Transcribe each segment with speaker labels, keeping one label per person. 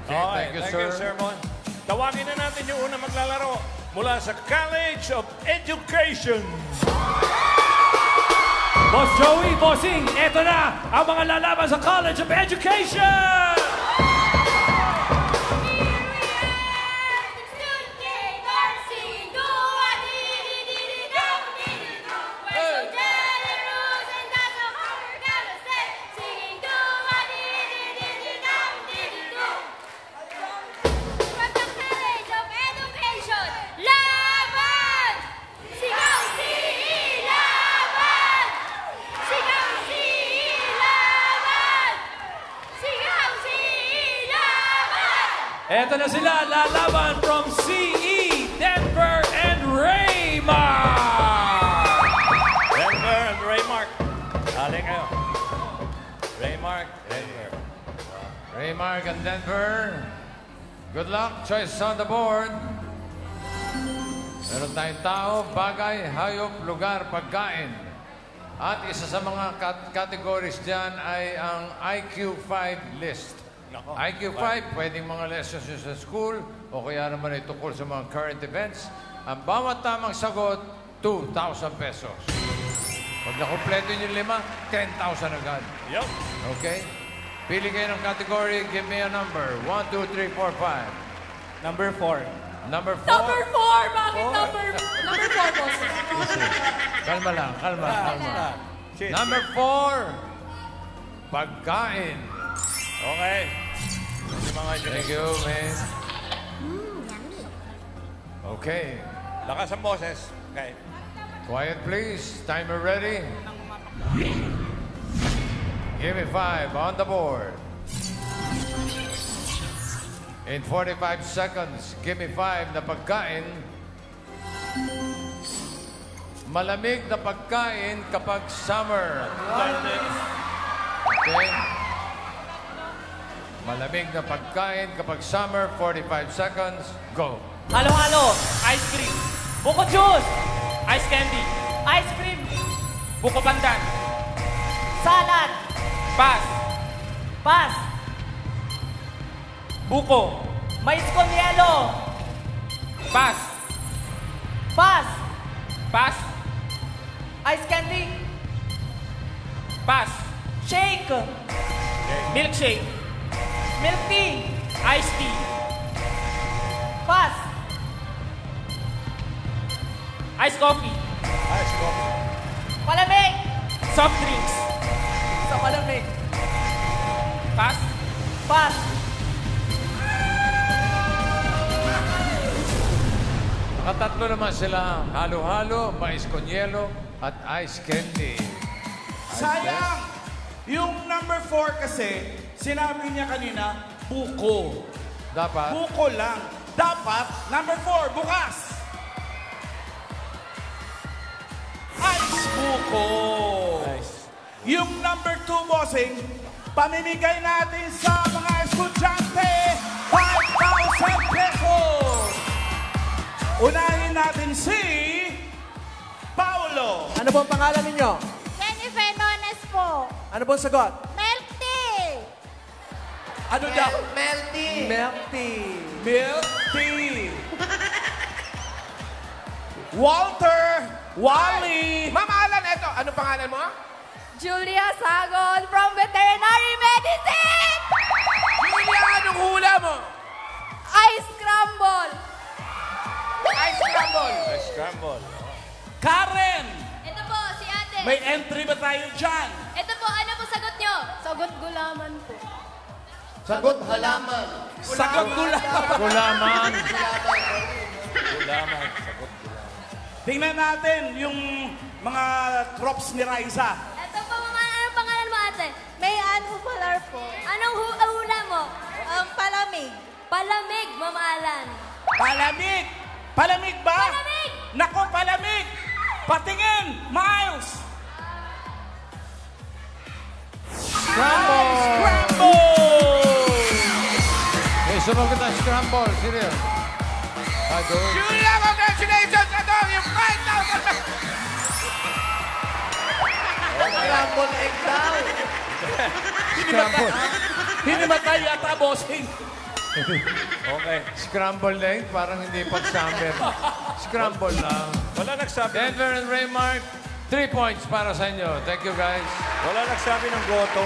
Speaker 1: Okay,
Speaker 2: thank you, sir.
Speaker 1: Mon. Tawagin na natin yung unang maglalaro mula sa College of Education.
Speaker 3: Boss Joey, Bossing, eto na ang mga lalaban sa College of Education! Eto na sila, lalaban from CE, Denver and Raymark!
Speaker 1: Denver and Raymark. Hali kayo. Raymark, Denver.
Speaker 2: Raymark and Denver. Good luck. Choice on the board. Meron tayong tao, bagay, hayop, lugar, pagkain. At isa sa mga categories dyan ay ang IQ5 list. IQ5, pwedeng mga lessons yun sa school o kaya naman ay tungkol sa mga current events. Ang bawat tamang sagot, 2,000 pesos. Pag nakumpleto yung 5, 10,000 agad.
Speaker 1: Yup.
Speaker 2: Okay? Pili kayo ng category. Give me a number. 1, 2, 3, 4, 5.
Speaker 3: Number 4.
Speaker 2: Number 4.
Speaker 4: Number 4! Bakit number 4, boss?
Speaker 2: Kalma lang. Kalma.
Speaker 1: Shit.
Speaker 2: Number 4. Pagkain.
Speaker 1: Okay.
Speaker 2: Thank you, man. Okay.
Speaker 1: Lakas ang boses. Okay.
Speaker 2: Quiet, please. Timer ready. Give me 5 on the board. In 45 seconds, give me 5 na pagkain. Malamig na pagkain kapag summer. Okay? Malamig na pagkain kapag summer, 45 seconds, go.
Speaker 3: Halo-halo, ice cream. Buko juice, ice candy. Ice cream, buko pandan. Salad, pass. Pass. Buko, mais con yelo. Pass. Pass. Pass. Ice candy. Pass. Shake. Milkshake. Milk tea. Iced tea. Pass. Iced coffee.
Speaker 1: Ice coffee.
Speaker 3: Palamig. Soft drinks. Sa palamig. Pass. Pass.
Speaker 2: Nakatatlo naman sila. Halo-halo, mais con yelo, at ice candy.
Speaker 5: Sayang! Yung number 4 kasi, sinabi niya kanina, buko.
Speaker 2: Dapat.
Speaker 5: Buko lang. Dapat, number 4, bukas. Ice buko.
Speaker 1: Nice.
Speaker 5: Yung number 2, bossing, pamimigay natin sa mga estudyante, 5,000 pesos. Unahin natin si Paolo.
Speaker 6: Ano po ang pangalan ninyo?
Speaker 4: Jennifer Nones po.
Speaker 6: Ano po ang sagot?
Speaker 4: Milk tea.
Speaker 5: Ano daw?
Speaker 6: Melty.
Speaker 5: Milk tea. Walter. Wally.
Speaker 6: Ma'am Alan, eto. Ano pangalan mo?
Speaker 4: Julia Sagon from Veterinary Medicine.
Speaker 6: Julia, anong hula mo?
Speaker 4: Ice scramble.
Speaker 6: Ice scramble.
Speaker 1: Ice scramble.
Speaker 5: Karen.
Speaker 4: Ito po, si ate.
Speaker 5: May entry ba tayo dyan?
Speaker 4: Ito po, ano po sagot nyo? Sagot gulaman po.
Speaker 6: Sagot halaman.
Speaker 5: Sagot gulaman.
Speaker 2: Gulaman.
Speaker 1: Gulaman. Sagot gulaman.
Speaker 5: Tingnan natin yung mga crops ni Raisa.
Speaker 4: Ito po, mama, anong pangalan mo ate? May Hupalar po. Anong hula mo? Palamig. Palamig, Mama Alan.
Speaker 5: Palamig! Palamig ba?
Speaker 4: Palamig!
Speaker 5: Nako, palamig! Patingin! Miles!
Speaker 2: Scramble!
Speaker 5: Scramble!
Speaker 2: Okay, sumagot ang scramble. Sino yun? Bago.
Speaker 6: Julia, congratulations! Ito, yung 5,000! Scramble egg daw.
Speaker 2: Scramble.
Speaker 5: Hinimatay yata, bossing.
Speaker 1: Okay.
Speaker 2: Scrambled egg, parang hindi pag-summer. Scramble lang.
Speaker 1: Wala nagsabi.
Speaker 2: Denver and Raymark, 3 points para sa inyo. Thank you, guys.
Speaker 1: Wala nagsabi ng goto.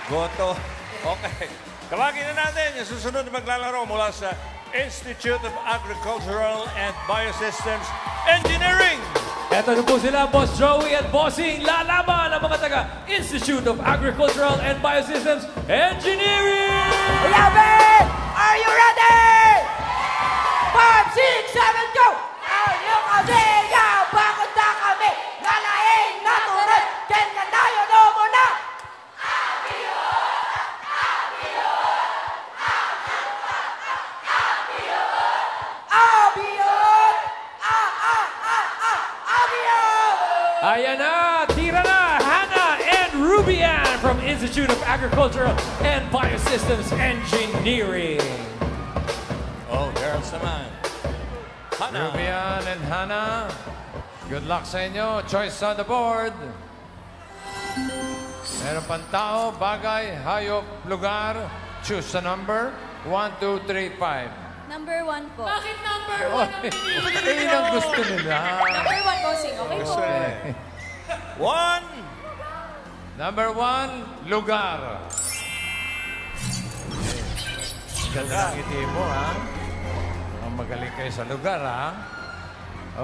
Speaker 1: Goto. Okay. Tawagin na natin yung susunod na maglalaro mula sa Institute of Agricultural and Biosystems Engineering.
Speaker 3: Eto na po sila, Boss Joey at Bossing. Lalaban ang mga taga Institute of Agricultural and Biosystems Engineering!
Speaker 7: Laban! Are you ready? 5, 6, 7, go! Are you ready? Bakit na kami? Nalaing natural! Ken ka tayo no muna! Abiyot! Abiyot!
Speaker 3: Ayan na, tira na, Hannah and Rubian from Institute of Agricultural and Biosystems Engineering.
Speaker 1: Oh, girls naman. Hannah.
Speaker 2: Rubian and Hannah, good luck sa inyo. Choice on the board. Meron pang tao, bagay, hayop, lugar. Choose a number. 1, 2, 3, 5.
Speaker 4: Number 1 po.
Speaker 7: Bakit number
Speaker 2: Oh, yun ang gusto nila.
Speaker 7: Number 1, bossing. Okay po.
Speaker 1: One.
Speaker 2: Number 1, lugar. Ganda ng ngiti mo, ha? Mukhang magaling kayo sa lugar, ha?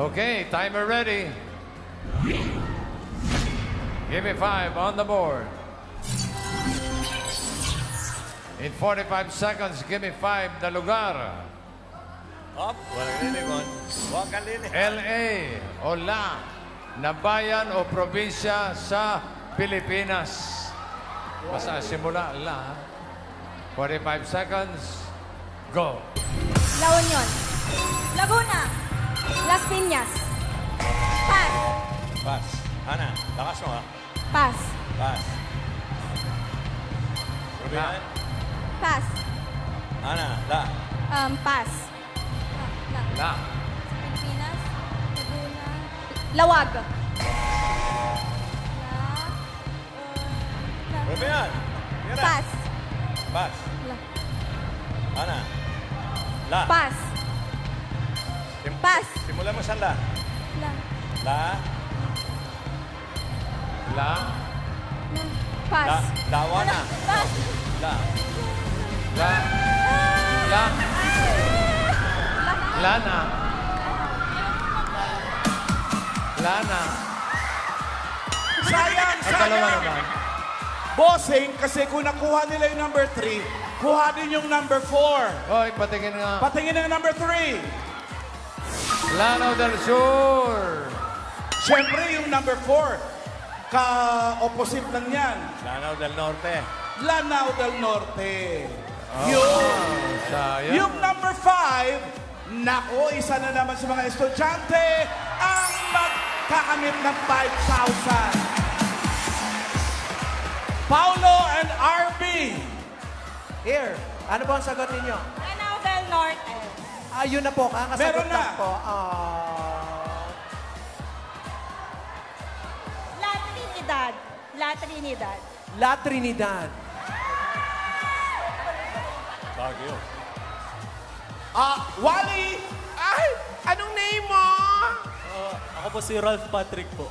Speaker 2: Okay, timer ready. Give me 5 on the board. In 45 seconds, give me 5 na lugar.
Speaker 1: Up. Walang lilingon. Huwag kang lilingon.
Speaker 2: LA o La na bayan o probinsya sa Pilipinas. Basta simula, La. 45 seconds. Go.
Speaker 4: La Union. Laguna. Las Piñas. Pass.
Speaker 1: Pass. Hannah, lakas mo ha.
Speaker 4: Pass.
Speaker 1: Pass. Rubian.
Speaker 4: Pass.
Speaker 1: Hannah, la.
Speaker 4: Pass.
Speaker 2: La.
Speaker 4: Pilipinas. Laguna. Lawag.
Speaker 1: Rubian. Tira.
Speaker 4: Pass.
Speaker 1: Pass.
Speaker 4: La.
Speaker 1: Hannah. La.
Speaker 4: Pass. Pass.
Speaker 1: Simulan mo sa la.
Speaker 4: La.
Speaker 1: La.
Speaker 2: La.
Speaker 4: Pass.
Speaker 1: La. Dawa na.
Speaker 4: Pass.
Speaker 1: La.
Speaker 2: La. La. Lana. Lana.
Speaker 5: Sayang,
Speaker 2: Ang dalawa
Speaker 5: sayang.
Speaker 2: naman.
Speaker 5: Bossing, kasi kung nakuha nila yung number 3, kuha din yung number 4.
Speaker 2: Hoy, patingin nga.
Speaker 5: Patingin na yung number 3.
Speaker 2: Lanao del Sur.
Speaker 5: Siyempre, yung number 4, ka-opposite lang yan.
Speaker 1: Lanao del Norte.
Speaker 5: Lanao del Norte.
Speaker 2: Sayang.
Speaker 5: Yung number 5, nako, isa na naman sa mga estudyante ang magkakamit ng 5,000. Paulo and RB.
Speaker 7: Here. Ano po ang sagot ninyo?
Speaker 8: Lanao del Norte.
Speaker 7: Ayun na po. Kakasagot
Speaker 5: Meron na.
Speaker 7: lang po.
Speaker 8: La Trinidad. La Trinidad.
Speaker 7: La Trinidad.
Speaker 1: Baguio.
Speaker 5: Wally.
Speaker 6: Ay! Anong name mo?
Speaker 9: Ako po si Ralph Patrick po.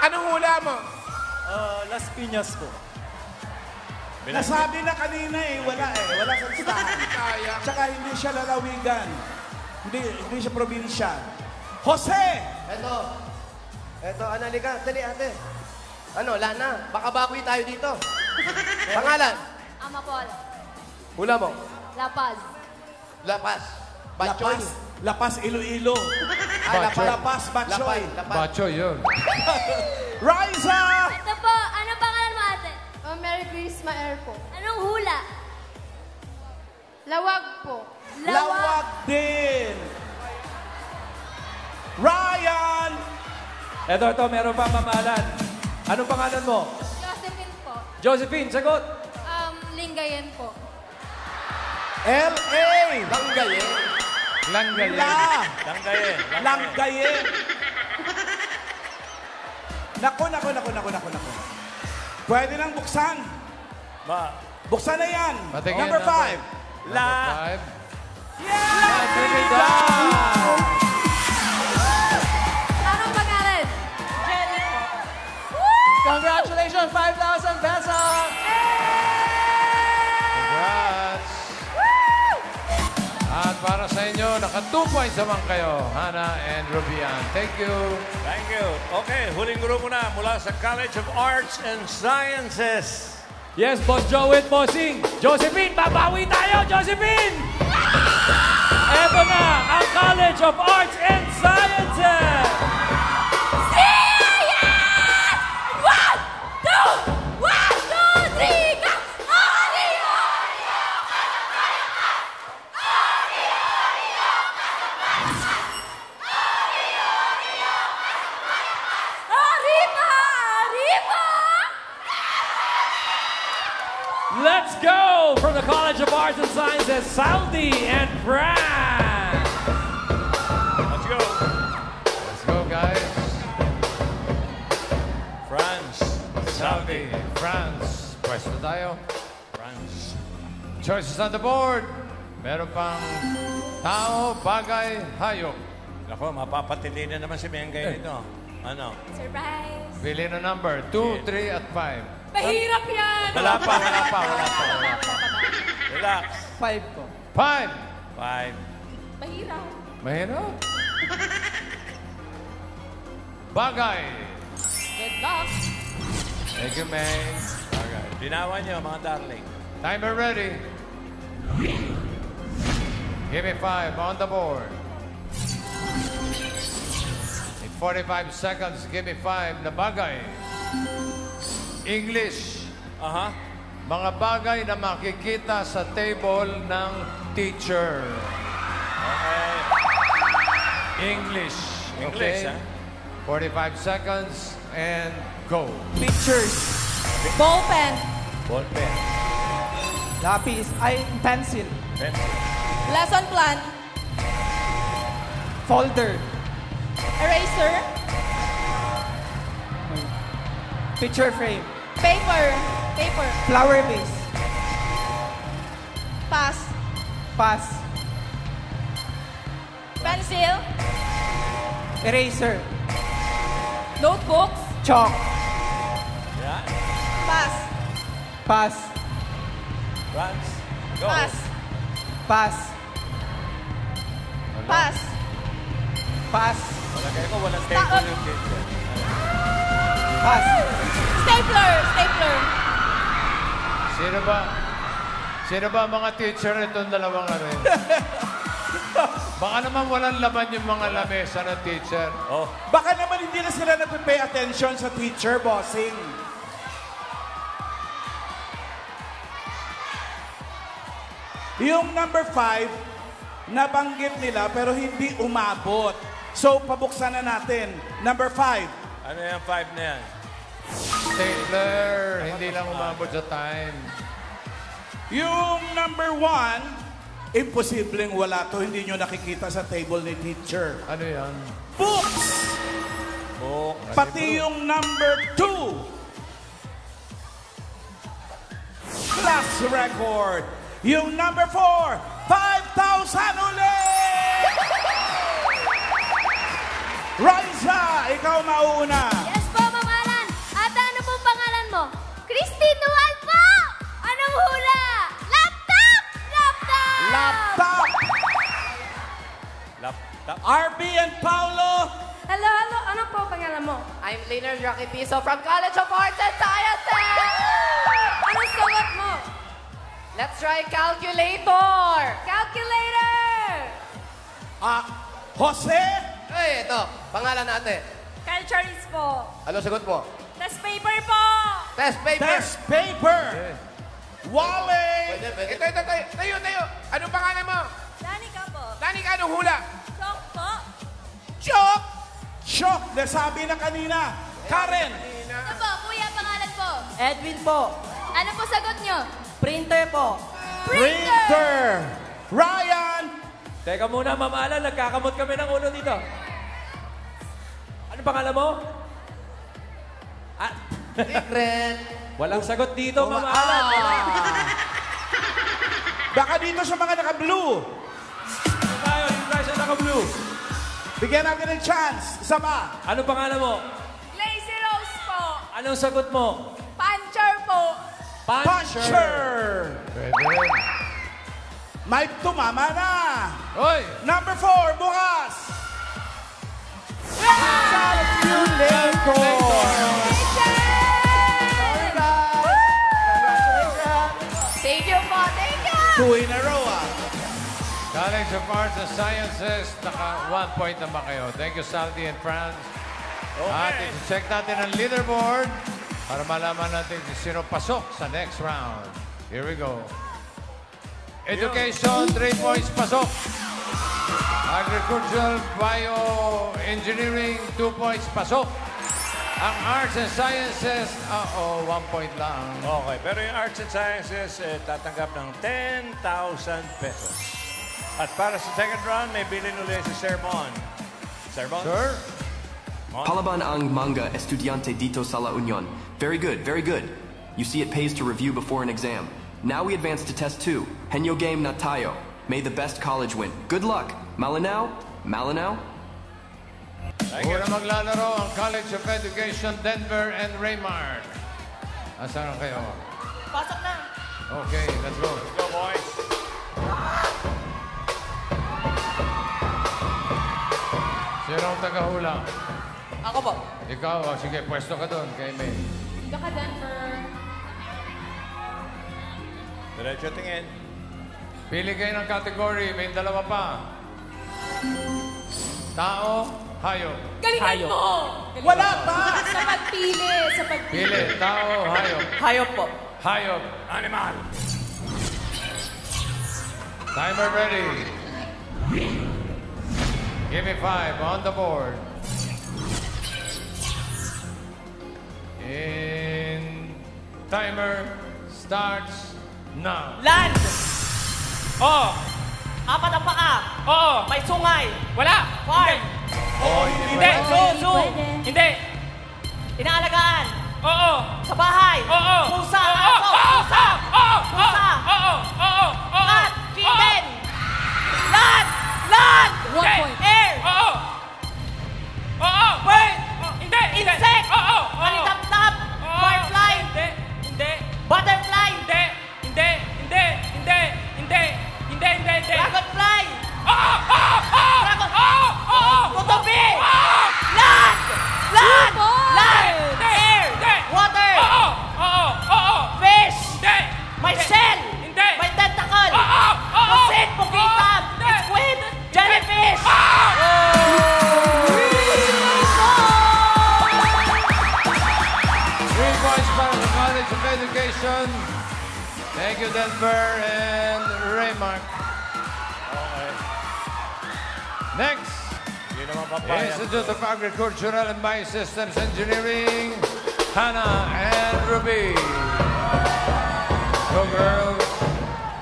Speaker 6: Anong hula mo?
Speaker 9: Las Piñas po.
Speaker 5: Nasabi na kanina wala Wala sa listahan.
Speaker 6: Kaya.
Speaker 5: Tsaka hindi siya lalawigan. Hindi siya probinsya. Jose!
Speaker 7: Eto, analika. Dali, ate. Ano, Lana? Baka bagoy tayo dito. Pangalan?
Speaker 4: Amapol.
Speaker 7: Hula mo.
Speaker 4: La Paz.
Speaker 7: La Paz. Batchoy.
Speaker 5: La Paz, Iloilo.
Speaker 2: Batchoy.
Speaker 5: La Paz, Batchoy.
Speaker 7: La Paz.
Speaker 2: Bacho yun.
Speaker 5: Riza!
Speaker 4: Ito po, anong pangalan mo ate?
Speaker 8: Mary Grace Maer po.
Speaker 4: Anong hula?
Speaker 8: Lawag po.
Speaker 5: Lawag din. Ryan!
Speaker 3: Ito, meron pa mamahalan. Anong pangalan mo?
Speaker 8: Josephine po.
Speaker 3: Josephine, sagot.
Speaker 8: Lingayen po.
Speaker 5: L.A.
Speaker 7: Langgaye.
Speaker 2: Langgayen.
Speaker 5: La.
Speaker 1: Langgayen.
Speaker 5: Langgayen. Nako. Pwede nang buksan. Buksan na yan.
Speaker 2: Patingin,
Speaker 5: Number 5.
Speaker 2: Number 5.
Speaker 5: Yeah!
Speaker 2: Trinidad!
Speaker 4: Anong pangalan?
Speaker 7: Jenny po. Congratulations, 5,000 pesos!
Speaker 2: Congrats! At para sa inyo, naka 2 points naman kayo, Hannah and Rubian. Thank you.
Speaker 1: Thank you. Okay, huling grupo na mula sa College of Arts and Sciences.
Speaker 3: Yes, Boss Joey at Bossing. Josephine, babawi tayo, Josephine! Eto na, ang College of Arts and Sciences!
Speaker 4: One, two, three, go! Arriba! Arriba!
Speaker 3: Let's go from the College of Arts and Sciences, Saldi and Fran.
Speaker 1: Let's go.
Speaker 2: Let's go, guys.
Speaker 1: France.
Speaker 2: Saudi, France. Pwesto tayo.
Speaker 1: France.
Speaker 2: Choices on the board. Meron pang tao, bagay, hayop.
Speaker 1: Ako, mapapatindi na naman si Mengay nito. Ano?
Speaker 4: Surprise!
Speaker 2: Pili na number 2, 3, at 5.
Speaker 4: Mahirap yan!
Speaker 1: Wala pa. Relax.
Speaker 7: 5 po.
Speaker 2: 5.
Speaker 1: 5.
Speaker 4: Mahirap.
Speaker 2: Mahirap. Bagay.
Speaker 4: Good luck.
Speaker 2: Thank you, May.
Speaker 1: Okay. Binawan niyo, mga darling.
Speaker 2: Timer ready. Give me 5 on the board. In 45 seconds, give me 5 na bagay. English.
Speaker 1: Aha.
Speaker 2: Mga bagay na makikita sa table ng teacher.
Speaker 1: Okay.
Speaker 2: English.
Speaker 1: English,
Speaker 2: Okay?
Speaker 1: ha?
Speaker 2: 45 seconds and go.
Speaker 7: Pictures.
Speaker 8: Ballpen.
Speaker 1: Ballpen.
Speaker 7: Lapis. Pencil.
Speaker 1: Pencil.
Speaker 8: Lesson plan.
Speaker 7: Folder.
Speaker 8: Eraser.
Speaker 7: Picture frame.
Speaker 8: Paper. Paper.
Speaker 7: Flower vase.
Speaker 8: Pass.
Speaker 7: Pass.
Speaker 8: Pencil.
Speaker 7: Eraser.
Speaker 8: Notebooks.
Speaker 7: Chalk.
Speaker 1: Yeah.
Speaker 8: Pass.
Speaker 7: Pass.
Speaker 1: France. Go.
Speaker 8: Pass.
Speaker 7: Pass.
Speaker 8: Pass.
Speaker 7: Pass.
Speaker 1: Palagay ko walang table yung kitchen.
Speaker 7: Pass.
Speaker 8: Stapler. Stapler.
Speaker 2: Sino ba ang mga teacher itong dalawang ano yun? Baka naman walang laman yung mga lamesa ng teacher.
Speaker 1: Oh.
Speaker 5: Baka naman hindi na sila nagpe-pay attention sa teacher, bossing. Yung number 5, nabanggit nila pero hindi umabot. So, pabuksan na natin. Number 5.
Speaker 1: Ano yung 5 na yan?
Speaker 2: Stapler, hindi lang umabot sa time.
Speaker 5: Yung number 1, imposibleng wala to. Hindi nyo nakikita sa table ni teacher.
Speaker 2: Ano yan?
Speaker 5: Books!
Speaker 1: Book.
Speaker 5: Pati yung number 2. Class record. Yung number 4, 5,000 ulit! Raisa, ikaw mauna.
Speaker 4: Yes po, Ma'am Alan. Ate, ano pong pangalan mo? Christine Dual po! Anong hula? Laptop! Laptop!
Speaker 5: Laptop.
Speaker 1: Laptop.
Speaker 5: RB and Paulo.
Speaker 8: Hello, hello. Ano po pangalan mo?
Speaker 7: I'm Leonard Rocky Piso from College of Arts and Sciences!
Speaker 8: Anong sulat mo?
Speaker 7: Let's try calculator!
Speaker 8: Calculator!
Speaker 5: Jose.
Speaker 6: Hey, ito. Pangalan natin.
Speaker 8: Culturist po.
Speaker 6: Ano sagot mo?
Speaker 8: Test paper po.
Speaker 6: Test paper.
Speaker 5: Test paper. Wale.
Speaker 6: Ito. Tayo. Anong pangalan mo?
Speaker 8: Danica po.
Speaker 6: Dani ka, anong hula?
Speaker 8: Chok po.
Speaker 5: Chok. Chok. Nasabi na kanina. Karen.
Speaker 4: Ito po, kuya, pangalan po.
Speaker 7: Edwin po.
Speaker 4: Ano po sagot nyo?
Speaker 7: Printer po.
Speaker 5: Printer. Ryan.
Speaker 3: Teka muna, Ma'am Alan, nagkakamot kami ng ulo dito. Ano pangalan mo?
Speaker 6: Secret.
Speaker 3: Walang sagot dito, Ma'am Alan. Wala.
Speaker 5: Baka dito sa mga naka-blue.
Speaker 3: Dito tayo sa naka-blue.
Speaker 5: Bigyan natin ng chance. Isa pa.
Speaker 3: Ano pangalan mo?
Speaker 8: Lazy Rose po.
Speaker 3: Anong sagot mo?
Speaker 8: Puncher po.
Speaker 5: Puncher.
Speaker 2: Pwede.
Speaker 5: Mike, tumama na.
Speaker 2: Hoy!
Speaker 5: Number 4, bukas. Calculator. Sorry, guys. Congratulations.
Speaker 8: Thank you po. Thank you.
Speaker 5: 2 in a row,
Speaker 2: College of Arts and Sciences, naka 1 point naman kayo. Thank you, Salty and Franz. At check natin ang leaderboard para malaman natin kung sino pasok sa next round. Here we go. Education, 3 points pasok. Agricultural, Bioengineering, 2 points pasok. Ang Arts and Sciences, 1 point lang.
Speaker 1: Okay, pero yung Arts and Sciences, tatanggap ng 10,000 pesos. At para sa second round, may bilin ulit si Sermon. Sermon?
Speaker 2: Sir?
Speaker 10: Palaban ang manga estudiante dito sa La Union. Very good, very good. You see it pays to review before an exam. Now we advance to test 2. Henyo game na tayo. May the best college win. Good luck. Malinao? Malinao?
Speaker 2: Una maglalaro ang College of Education, Denver and Raymart. Asan kayo?
Speaker 8: Pasok na.
Speaker 2: Okay, let's go.
Speaker 1: Let's go, boys.
Speaker 2: Sino ang tagahula?
Speaker 8: Ako po.
Speaker 2: Ikaw, sige, pwesto ka doon kay May.
Speaker 8: Dito ka, Denver.
Speaker 1: Diretso tingin.
Speaker 2: Pili kayo ng category, may dalawa pa. Tao, hayop.
Speaker 8: Galingan mo!
Speaker 5: Wala pa.
Speaker 8: Sa pagpili. Sa pagpili.
Speaker 2: Pili, tao, hayop.
Speaker 8: Hayop po.
Speaker 2: Hayop.
Speaker 1: Animal.
Speaker 2: Timer ready. Give me 5 on the board. In timer starts now.
Speaker 7: Land! Oo. Apat ang paa. Oo. May sungay. Wala. Farm. Hindi. Zoo. Hindi. Inaalagaan. Oo. Sa bahay. Oo. Pusa. Aso. Pusa. Pusa. Oo. Cat. Chicken. Land. Land.
Speaker 8: 1 point.
Speaker 7: Air. Bird. Hindi. Insect. Alitap-tap. Firefly. Hindi. Butterfly. Hindi. Dragonfly. Kutubi. Land. Air. Water. Fish. May shell. May tentacle. Pusit. Pugitam. Squid. Jellyfish.
Speaker 2: 3 points para sa College of Education. Thank you, Denver and Raymark.
Speaker 1: Okay.
Speaker 2: Next,
Speaker 1: Hindi naman papayag.
Speaker 2: Institute of Agricultural and Biosystems Engineering, Hannah and Ruby. Go, girls.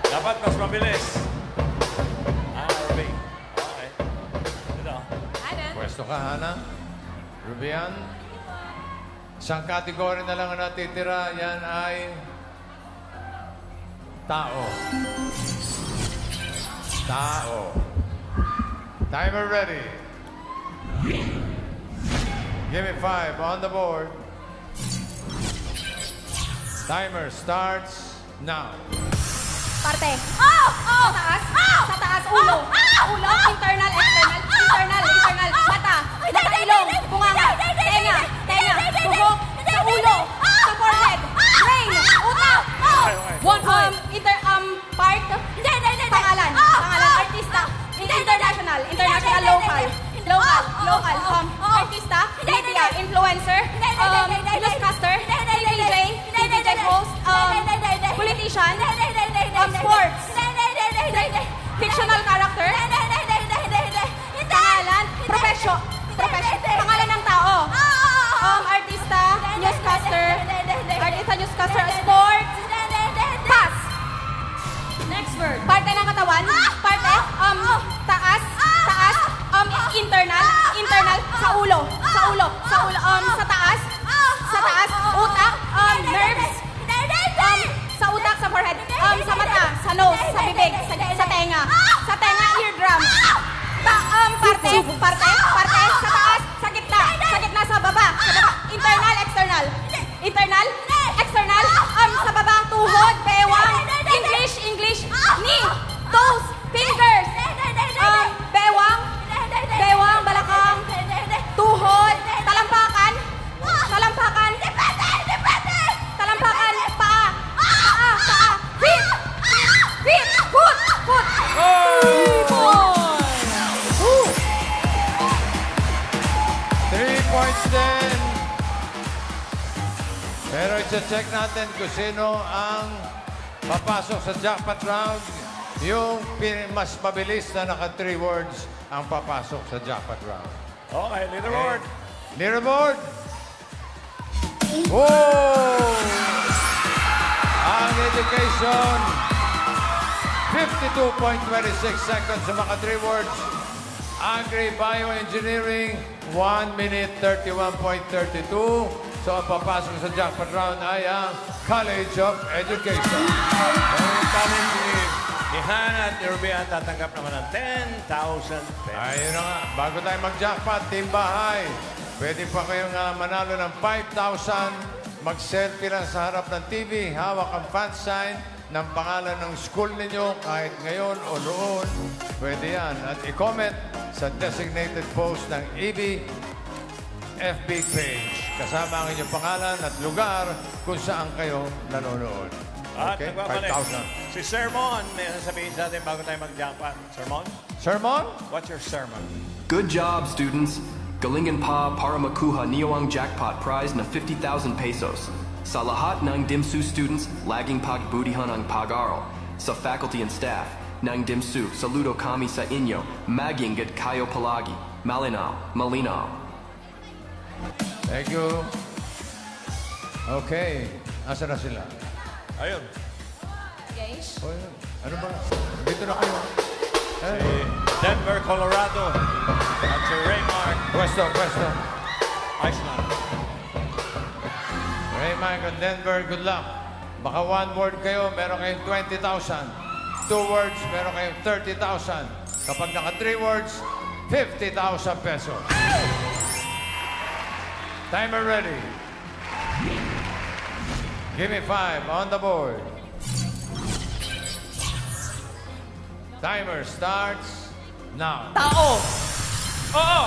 Speaker 1: Dapat mas mabilis. Ruby. Okay. Ito.
Speaker 2: Pwesto ka, Hannah. Rubian. Isang kategory na lang ang natitira. Yan ay tao. Tao. Timer ready. Give me 5 on the board. Timer starts now.
Speaker 4: Parte. Sa taas. Sa taas, ulo. Ulo, internal, external. Internal, mata. Mata, ilong, bunganga, tenga, bubok, sa ulo, sa forehead, brain, utak. 1 point. Part, pangalan, artista, international, local, artista, media, influencer, newscaster, DJ host, politician, sports, fictional character, pangalan, profession, pangalan ng tao, artista, newscaster, sports, pass. Next word. Parte ng katawan, parte, taas, internal, sa ulo, sa taas, utak, nerves, sa utak, sa forehead, sa mata, sa nose,
Speaker 7: tenga. Sa tenga, eardrum. Parte. Sa taas, sa gitna. Sa gitna, sa baba. Internal, external. Internal, external. Sa baba, tuhod, bewang. English. Knee, toes, fingers. Bewang, balakang. Tuhod, talampakan. Talampakan, paa. Feet, foot.
Speaker 2: 3 points din. Pero i-check natin kung sino ang papasok sa jackpot round. Yung mas mabilis na naka 3 words ang papasok sa jackpot round.
Speaker 1: Okay, leaderboard.
Speaker 2: Leaderboard. Oh! Ang education, 52.26 seconds sa mga 3 words. Agri-bioengineering, 1 minute 31.32. So, ang papasok sa jackpot round ay ang College of Education.
Speaker 1: Ang talent ni Hannah at ni Rubian tatanggap naman ng 10,000 pesos.
Speaker 2: Ayun na nga. Bago tayo mag-jackpot, Team Bahay, pwede pa kayong manalo ng 5,000. Mag-selfie lang sa harap ng TV, hawak ang fan sign ng pangalan ng school ninyo kahit ngayon o noon. Pwede yan. At i-comment sa designated post ng EB FB page. Kasama ang inyong pangalan at lugar kung saan kayo nanonood.
Speaker 1: At
Speaker 2: Okay,
Speaker 1: nagbabalik
Speaker 2: 5,000.
Speaker 1: si Sermon, may sasabihin sa atin bago tayo mag-jackpot. Sermon?
Speaker 2: Sermon?
Speaker 1: What's your sermon?
Speaker 10: Good job, students. Galingan pa para makuha niyo ang jackpot prize na 50,000 pesos. Sa lahat ng DIMSU students, laging pagbutihan ang pag-aral. Sa faculty and staff ng DIMSU, saludo kami sa inyo. Mag-ingat kayo palagi. Malinaw.
Speaker 2: Thank you. Okay. Asa na sila?
Speaker 1: Ayun.
Speaker 8: Guys?
Speaker 2: Oh, yun. Ano ba? Dito na kayo.
Speaker 1: Si Denver, Colorado. At si Raymark.
Speaker 2: Pwesto.
Speaker 1: Iceland.
Speaker 2: Raymark and Denver, good luck. Baka 1 word kayo, meron kayong 20,000. 2 words, meron kayong 30,000. Kapag naka 3 words, 50,000 pesos. Timer ready. Give me 5 on the board. Timer starts now.
Speaker 7: Tao.
Speaker 3: Oo.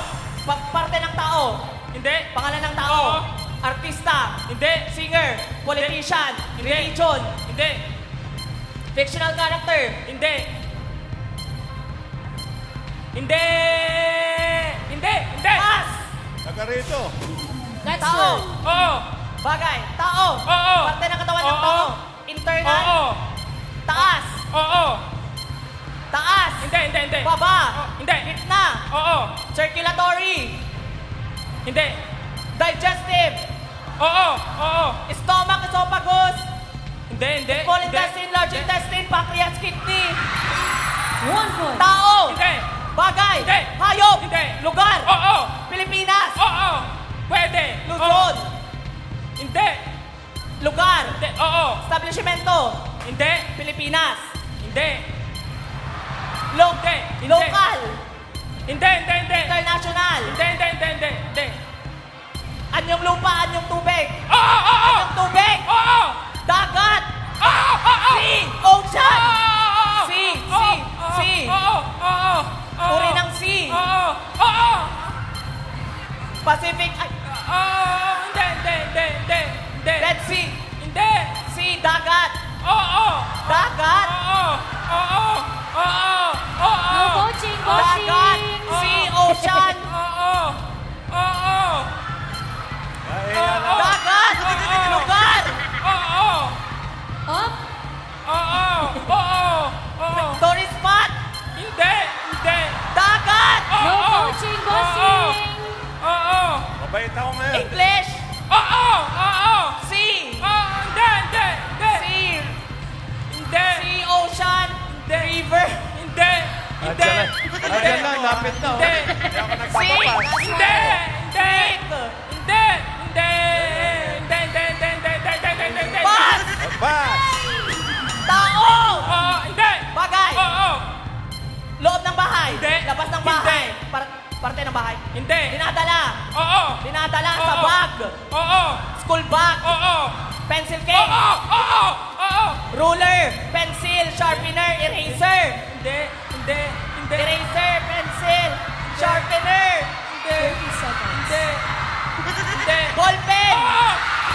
Speaker 7: Parte ng tao.
Speaker 3: Hindi.
Speaker 7: Pangalan ng tao.
Speaker 3: Oo.
Speaker 7: Artista.
Speaker 3: Hindi.
Speaker 7: Singer. Politician.
Speaker 3: Hindi.
Speaker 7: Religion.
Speaker 3: Hindi.
Speaker 7: Fictional character.
Speaker 3: Hindi. Hindi.
Speaker 7: Pass.
Speaker 1: Taga rito.
Speaker 8: That's
Speaker 7: Tao.
Speaker 8: word.
Speaker 3: Oo.
Speaker 7: Bagay. Tao.
Speaker 3: Oo.
Speaker 7: Parte ng katawan ng
Speaker 3: Oo.
Speaker 7: tao. Internal.
Speaker 3: Oo.
Speaker 7: Taas.
Speaker 3: Oo.
Speaker 7: Taas.
Speaker 3: Hindi.
Speaker 7: Baba.
Speaker 3: Hindi.
Speaker 7: Gitna.
Speaker 3: Oo.
Speaker 7: Circulatory.
Speaker 3: Hindi.
Speaker 7: Digestive.
Speaker 3: Oo.
Speaker 7: Stomach. Esophagus.
Speaker 3: Hindi.
Speaker 7: Small intestine. Large intestine. Pancreas. Kidney.
Speaker 8: 1 point.
Speaker 7: Tao.
Speaker 3: Hindi.
Speaker 7: Bagay.
Speaker 3: Hindi.
Speaker 7: Hayop.
Speaker 3: Hindi.
Speaker 7: Lugar.
Speaker 3: Oo.
Speaker 7: Pilipinas.
Speaker 3: Oo. Pwede.
Speaker 7: Luzon.
Speaker 3: Hindi.
Speaker 7: Lugar.
Speaker 3: Hindi. Oo.
Speaker 7: Establishmento.
Speaker 3: Hindi.
Speaker 7: Pilipinas.
Speaker 3: Hindi. Hindi.
Speaker 7: Local.
Speaker 3: Hindi.
Speaker 7: International.
Speaker 3: Hindi.
Speaker 7: Anyong lupa, anyong tubig.
Speaker 3: Oo.
Speaker 7: Anyong tubig.
Speaker 3: Oo.
Speaker 7: Dagat.
Speaker 3: Oo.
Speaker 7: Sea. Ocean. Sea.
Speaker 3: Oo.
Speaker 7: Uri ng sea.
Speaker 3: Oo.
Speaker 7: Pacific. Ay,
Speaker 3: Hindi.
Speaker 7: Red Sea.
Speaker 3: Hindi.
Speaker 7: Sea. Dagat.
Speaker 3: Oo.
Speaker 7: Dagat.
Speaker 3: Oo.
Speaker 8: No coaching,
Speaker 7: Dagat. Sea. Ocean.
Speaker 3: Oo.
Speaker 7: Dagat. Lugar.
Speaker 8: Up.
Speaker 7: Tourist spot.
Speaker 3: Hindi.
Speaker 7: Dagat.
Speaker 8: No coaching, bossing.
Speaker 1: Mabait ako ngayon.
Speaker 7: English.
Speaker 3: Oo.
Speaker 7: Sea.
Speaker 3: Hindi.
Speaker 7: Sea. Ocean. River.
Speaker 3: Hindi.
Speaker 2: Diyan lang, lapit na.
Speaker 3: Hindi.
Speaker 7: Sea.
Speaker 3: Hindi.
Speaker 7: Pass.
Speaker 1: Pass.
Speaker 7: Tao.
Speaker 3: Hindi.
Speaker 7: Bagay.
Speaker 3: Oo.
Speaker 7: Parte ng bahay.
Speaker 6: Hindi.
Speaker 7: Dinadala.
Speaker 6: Oo.
Speaker 7: Dinadala
Speaker 6: Oo.
Speaker 7: sa bag.
Speaker 6: Oo.
Speaker 7: School bag.
Speaker 6: Oo.
Speaker 7: Pencil case.
Speaker 6: Oo. Oo. Oo.
Speaker 7: Ruler. Pencil. Sharpener. Eraser.
Speaker 6: Hindi. Hindi. Hindi.
Speaker 7: Eraser. Pencil. Sharpener.
Speaker 6: Hindi.
Speaker 8: 30 seconds.
Speaker 6: Hindi. Hindi.
Speaker 7: Ballpen.
Speaker 6: Oo.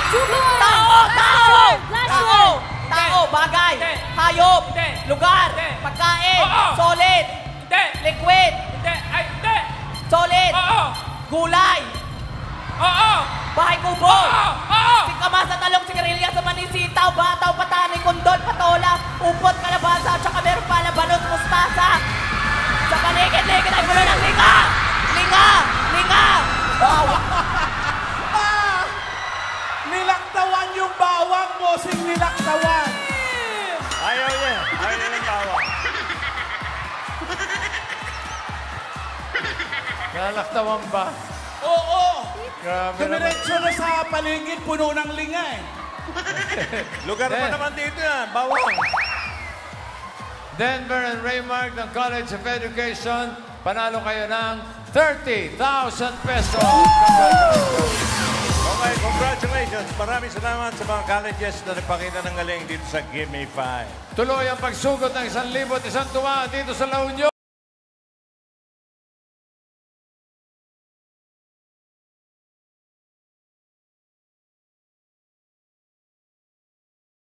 Speaker 8: Sugod!
Speaker 7: Tao. Tao.
Speaker 8: Last
Speaker 7: Tao.
Speaker 8: word!
Speaker 7: Tao. Bagay.
Speaker 6: Hindi.
Speaker 7: Hayop.
Speaker 6: Hindi.
Speaker 7: Lugar.
Speaker 6: Hindi.
Speaker 7: Pagkain.
Speaker 6: Oo.
Speaker 7: Solid.
Speaker 6: Hindi.
Speaker 7: Liquid.
Speaker 6: Hindi. Ay, hindi.
Speaker 7: Solid.
Speaker 6: Oo.
Speaker 7: Gulay.
Speaker 6: Oo.
Speaker 7: Bahay kubo.
Speaker 6: Oo.
Speaker 7: Singkamasa, talong, sigarilya, sa manisitaw, bataw, patani, kondol, patola, upot, kalabasa, at saka meron pa labanos, mustasa. Sa paligid-ligid ay puno ng linga! Linga! Linga! Bawang!
Speaker 5: Nilaktawan yung bawang, bossing, nilaktawan.
Speaker 1: Ayaw niya. Ayaw niya ng bawang.
Speaker 2: Nalaktawan ba?
Speaker 5: Oo.
Speaker 2: Grabe naman.
Speaker 5: Dumiretso na sa paligid, puno ng linga eh.
Speaker 1: Lugar pa
Speaker 2: Eh.
Speaker 1: naman dito yan. Bawang.
Speaker 2: Denver and Raymark ng College of Education, panalo kayo ng 30,000 pesos.
Speaker 1: Okay, congratulations. Maraming salamat sa mga colleges na nagpakita ng galing dito sa Give Me 5.
Speaker 2: Tuloy ang pagsugod ng 1,000 at isang tuwa dito sa La Union.